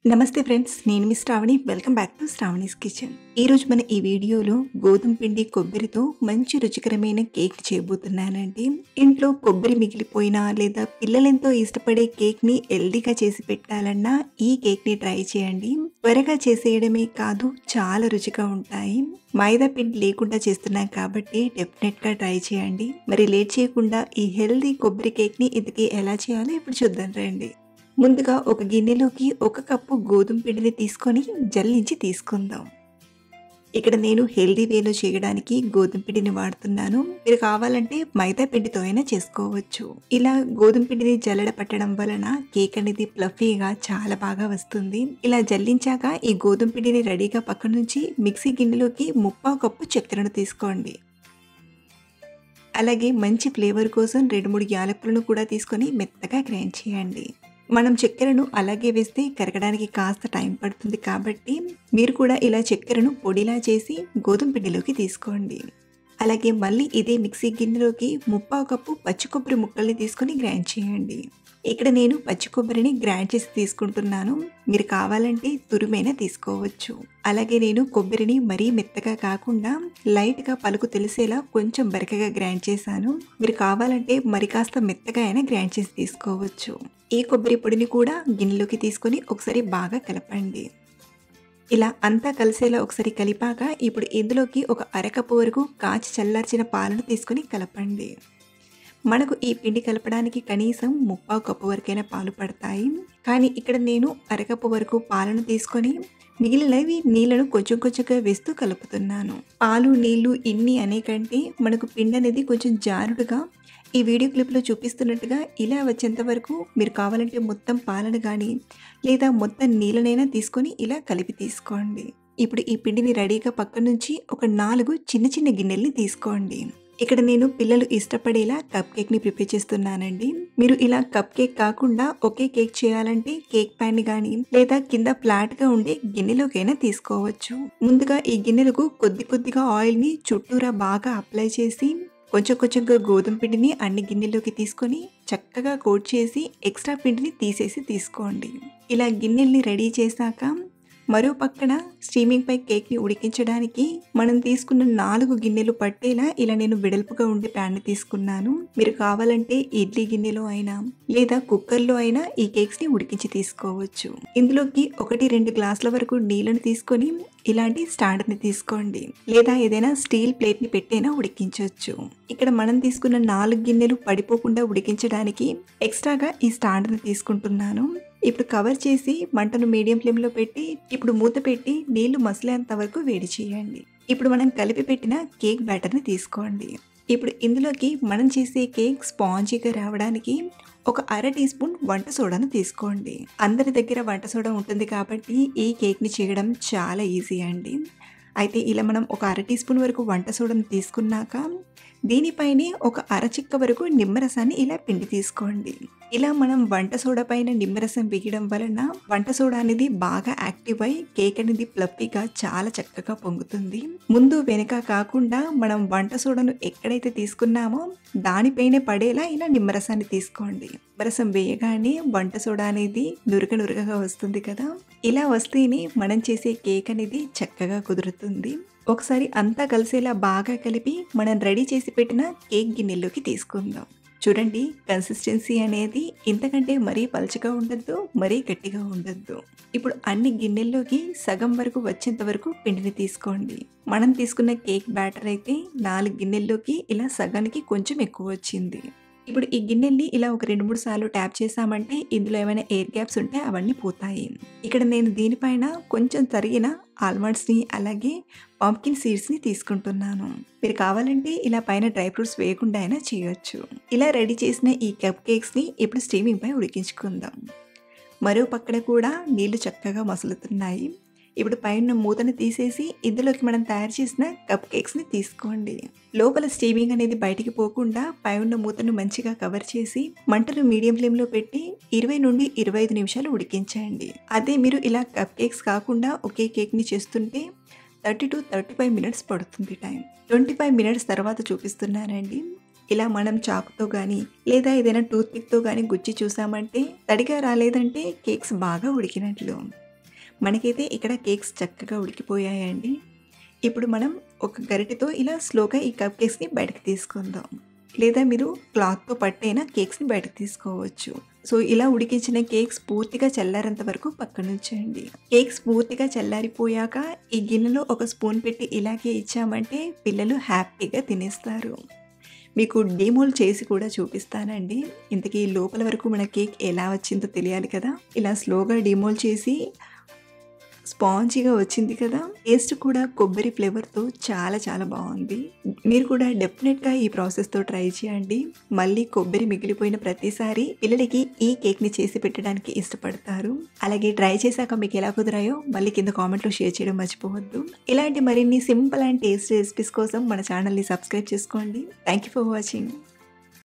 నమస్తే ఫ్రెండ్స్, నేను మీ Shravani. Welcome back to Shravani's kitchen. ఈరోజు మన ఈ వీడియోలో గోధుమ పిండి కొబ్బరితో మంచి రుచికరమైన కేక్ చేయబోతున్నానండి. ఇంట్లో కొబ్బరి మిగిలిపోయినా లేదా పిల్లలెంతో ఇష్టపడే కేక్ని హెల్దీగా చేసి పెట్టాలన్నా ఈ కేక్ని ట్రై చేయండి. త్వరగా చేసేయడమే కాదు, చాలా రుచిగా ఉంటాయి. మైదా పిండి లేకుండా చేస్తున్నాం కాబట్టి డెఫినెట్గా ట్రై చేయండి. మరి లేట్ చేయకుండా ఈ హెల్దీ కొబ్బరి కేక్ని ఇంతకీ ఎలా చేయాలో ఇప్పుడు చూద్దాం రండి. ముందుగా ఒక గిన్నెలోకి 1 కప్పు గోధుమ పిండిని తీసుకొని జల్లించి తీసుకుందాం. ఇక్కడ నేను హెల్దీ వేలో చేయడానికి గోధుమ పిండిని వాడుతున్నాను. మీరు కావాలంటే మైదా పిండితో అయినా చేసుకోవచ్చు. ఇలా గోధుమ పిండిని జల్లెడ పట్టడం వలన కేక్ అనేది ఫ్లఫీగా చాలా బాగా వస్తుంది. ఇలా జల్లించాక ఈ గోధుమ పిండిని రెడీగా పక్క నుంచి మిక్సీ గిన్నెలోకి 1/2 కప్పు చక్కెరను తీసుకోండి. అలాగే మంచి ఫ్లేవర్ కోసం 2-3 యాలకులను కూడా తీసుకొని మెత్తగా గ్రైండ్ చేయండి. మనం చక్కెరను అలాగే వేస్తే కరగడానికి కాస్త టైం పడుతుంది కాబట్టి మీరు కూడా ఇలా చక్కెరను పొడిలా చేసి గోధుమ పిండిలోకి తీసుకోండి. అలాగే మళ్ళీ ఇదే మిక్సీ గిన్నెలోకి 1/2 కప్పు పచ్చి కొబ్బరి ముక్కల్ని తీసుకొని గ్రైండ్ చేయండి. ఇక్కడ నేను పచ్చి కొబ్బరిని గ్రైండ్ చేసి తీసుకుంటున్నాను. మీరు కావాలంటే తురుమైనా తీసుకోవచ్చు. అలాగే నేను కొబ్బరిని మరీ మెత్తగా కాకుండా లైట్గా పలుకు తెలిసేలా కొంచెం బరకగా గ్రైండ్ చేశాను. మీరు కావాలంటే మరి కాస్త మెత్తగా అయినా గ్రైండ్ చేసి తీసుకోవచ్చు. ఈ కొబ్బరి పొడిని కూడా గిన్నెలోకి తీసుకొని ఒకసారి బాగా కలపండి. ఇలా అంతా కలిసేలా ఒకసారి కలిపాక ఇప్పుడు ఇందులోకి ఒక అరకప్పు వరకు కాచి చల్లార్చిన పాలను తీసుకొని కలపండి. మనకు ఈ పిండి కలపడానికి కనీసం 1/2 కప్పు వరకైనా పాలు పడతాయి. కానీ ఇక్కడ నేను అరకప్పు వరకు పాలను తీసుకొని మిగిలినవి నీళ్లను కొంచెం కొంచెంగా వేస్తూ కలుపుతున్నాను. పాలు నీళ్లు ఇన్ని అనే కంటే మనకు పిండి అనేది కొంచెం జారుడుగా ఈ వీడియో క్లిప్లో చూపిస్తున్నట్టుగా ఇలా వచ్చేంత వరకు మీరు కావాలంటే మొత్తం పాలను కానీ లేదా మొత్తం నీళ్ళనైనా తీసుకొని ఇలా కలిపి తీసుకోండి. ఇప్పుడు ఈ పిండిని రెడీగా పక్క నుంచి ఒక 4 చిన్న చిన్న గిన్నెల్ని తీసుకోండి. ఇక్కడ నేను పిల్లలు ఇష్టపడేలా కప్ కేక్ని ప్రిపేర్ చేస్తున్నానండి. మీరు ఇలా కప్ కేక్ కాకుండా ఒకే కేక్ చేయాలంటే కేక్ ప్యాన్ కానీ లేదా కింద ఫ్లాట్గా ఉండే గిన్నెలోకైనా తీసుకోవచ్చు. ముందుగా ఈ గిన్నెలకు కొద్ది కొద్దిగా ఆయిల్ని చుట్టూరా బాగా అప్లై చేసి కొంచెం కొంచెంగా గోధుమ పిండిని అన్ని గిన్నెల్లోకి తీసుకొని చక్కగా కోట్ చేసి ఎక్స్ట్రా పిండిని తీసేసి తీసుకోండి. ఇలా గిన్నెల్ని రెడీ చేశాక మరో పక్కన స్టీమింగ్ పై కేక్ని ఉడికించడానికి మనం తీసుకున్న 4 గిన్నెలు పట్టేలా ఇలా నేను వెడల్పుగా ఉండే ప్యాన్ని తీసుకున్నాను. మీరు కావాలంటే ఇడ్లీ గిన్నెలో అయినా లేదా కుక్కర్లో అయినా ఈ కేక్స్ని ఉడికించి తీసుకోవచ్చు. ఇందులోకి 1-2 గ్లాసుల వరకు నీళ్ళని తీసుకొని ఇలాంటి స్టాండర్ని తీసుకోండి లేదా ఏదైనా స్టీల్ ప్లేట్ని పెట్టైనా ఉడికించవచ్చు. ఇక్కడ మనం తీసుకున్న 4 గిన్నెలు పడిపోకుండా ఉడికించడానికి ఎక్స్ట్రాగా ఈ స్టాండర్ని తీసుకుంటున్నాను. ఇప్పుడు కవర్ చేసి మంటను మీడియం ఫ్లేమ్లో పెట్టి ఇప్పుడు మూత పెట్టి నీళ్లు మసిలేంత వరకు వేడి చేయండి. ఇప్పుడు మనం కలిపి పెట్టిన కేక్ బ్యాటర్ని తీసుకోండి. ఇప్పుడు ఇందులోకి మనం చేసే కేక్ స్పాంజీగా రావడానికి ఒక 1/2 టీ స్పూన్ వంట సోడాను తీసుకోండి. అందరి దగ్గర వంట సోడా ఉంటుంది కాబట్టి ఈ కేక్ని చేయడం చాలా ఈజీ అండి. అయితే ఇలా మనం ఒక 1/2 టీ స్పూన్ వరకు వంట సోడాను తీసుకున్నాక దీనిపైనే ఒక అరచిక్క వరకు నిమ్మరసాన్ని ఇలా పిండి తీసుకోండి. ఇలా మనం వంట సోడా పైన నిమ్మరసం వేయడం వలన వంట సోడా అనేది బాగా యాక్టివ్ అయి కేక్ అనేది ఫ్లఫీగా చాలా చక్కగా పొంగుతుంది. ముందు వెనక కాకుండా మనం వంట సోడాను ఎక్కడైతే తీసుకున్నామో దానిపైనే పడేలా ఇలా నిమ్మరసాన్ని తీసుకోండి. నిమ్మరసం వేయగానే వంట సోడా అనేది నురగగా వస్తుంది కదా. ఇలా వస్తేనే మనం చేసే కేక్ అనేది చక్కగా కుదురుతుంది. ఒకసారి అంతా కలిసేలా బాగా కలిపి మనం రెడీ చేసి పెట్టిన కేక్ గిన్నెల్లోకి తీసుకుందాం. చూడండి, కన్సిస్టెన్సీ అనేది ఇంతకంటే మరీ పలచగా ఉండద్దు, మరీ గట్టిగా ఉండద్దు. ఇప్పుడు అన్ని గిన్నెల్లోకి సగం వరకు వచ్చేంత వరకు పిండిని తీసుకోండి. మనం తీసుకున్న కేక్ బ్యాటర్ అయితే 4 గిన్నెల్లోకి ఇలా సగానికి కొంచెం ఎక్కువ వచ్చింది. ఇప్పుడు ఈ గిన్నెల్ని ఇలా ఒక 2-3 సార్లు ట్యాప్ చేసామంటే ఇందులో ఏమైనా ఎయిర్ గ్యాప్స్ ఉంటే అవన్నీ పోతాయి. ఇక్కడ నేను దీనిపైన కొంచెం తరిగిన ఆల్మండ్స్ని అలాగే పంప్కిన్ సీడ్స్ని తీసుకుంటున్నాను. మీరు కావాలంటే ఇలా పైన డ్రై ఫ్రూట్స్ వేయకుండా అయినా చేయొచ్చు. ఇలా రెడీ చేసిన ఈ కప్ కేక్స్ని ఇప్పుడు స్టీమింగ్ పై ఉడికించుకుందాం. మరో పక్కన కూడా నీళ్లు చక్కగా మసులుతున్నాయి. ఇప్పుడు పైన మూతను తీసేసి ఇందులోకి మనం తయారు చేసిన కప్ కేక్స్ని తీసుకోండి. లోపల స్టీమింగ్ అనేది బయటికి పోకుండా పైన మూతను మంచిగా కవర్ చేసి మంటను మీడియం ఫ్లేమ్లో పెట్టి 20-25 నిమిషాలు ఉడికించండి. అదే మీరు ఇలా కప్ కేక్స్ కాకుండా ఒకే కేక్ని చేస్తుంటే 30-35 మినిట్స్ పడుతుంది టైం. 25 మినిట్స్ తర్వాత చూపిస్తున్నానండి. ఇలా మనం చాకుతో కానీ లేదా ఏదైనా టూత్ పిక్తో కానీ గుచ్చి చూసామంటే తడిగా రాలేదంటే కేక్స్ బాగా ఉడికినట్లు. మనకైతే ఇక్కడ కేక్స్ చక్కగా ఉడికిపోయాయండి. ఇప్పుడు మనం ఒక గరిటెతో ఇలా స్లోగా ఈ కప్ కేక్స్‌ని బయటకి తీసుకుందాం. లేదా మీరు క్లాత్‌తో పట్టైనా కేక్స్‌ని బయటకి తీసుకోవచ్చు. సో, ఇలా ఉడికించిన కేక్స్ పూర్తిగా చల్లారేంత వరకు పక్కనుంచండి. కేక్స్ పూర్తిగా చల్లారిపోయాక ఈ గిన్నెలో ఒక స్పూన్ పెట్టి ఇలాగే ఇచ్చామంటే పిల్లలు హ్యాపీగా తినేస్తారు. మీకు డీమోల్డ్ చేసి కూడా చూపిస్తానండి. ఇంతకీ లోపల వరకు మన కేక్ ఎలా వచ్చిందో తెలియాలి కదా! ఇలా స్లోగా డీమోల్డ్ చేసి స్పాంజీగా వచ్చింది కదా! టేస్ట్ కూడా కొబ్బరి ఫ్లేవర్‌తో చాలా చాలా బావుంది. మీరు కూడా డెఫినెట్‌గా ఈ ప్రాసెస్‌తో ట్రై చేయండి. మళ్ళీ కొబ్బరి మిగిలిపోయిన ప్రతిసారి పిల్లలకి ఈ కేక్‌ని చేసి పెట్టడానికి ఇష్టపడతారు. అలాగే ట్రై చేశాక మీకు ఎలా కుదిరాయో మళ్ళీ కింద కామెంట్‌లో షేర్ చేయడం మర్చిపోవద్దు. ఇలాంటి మరిన్ని సింపుల్ అండ్ టేస్టీ రెసిపీస్ కోసం మన ఛానల్‌ని సబ్స్క్రైబ్ చేసుకోండి. Thank you for watching.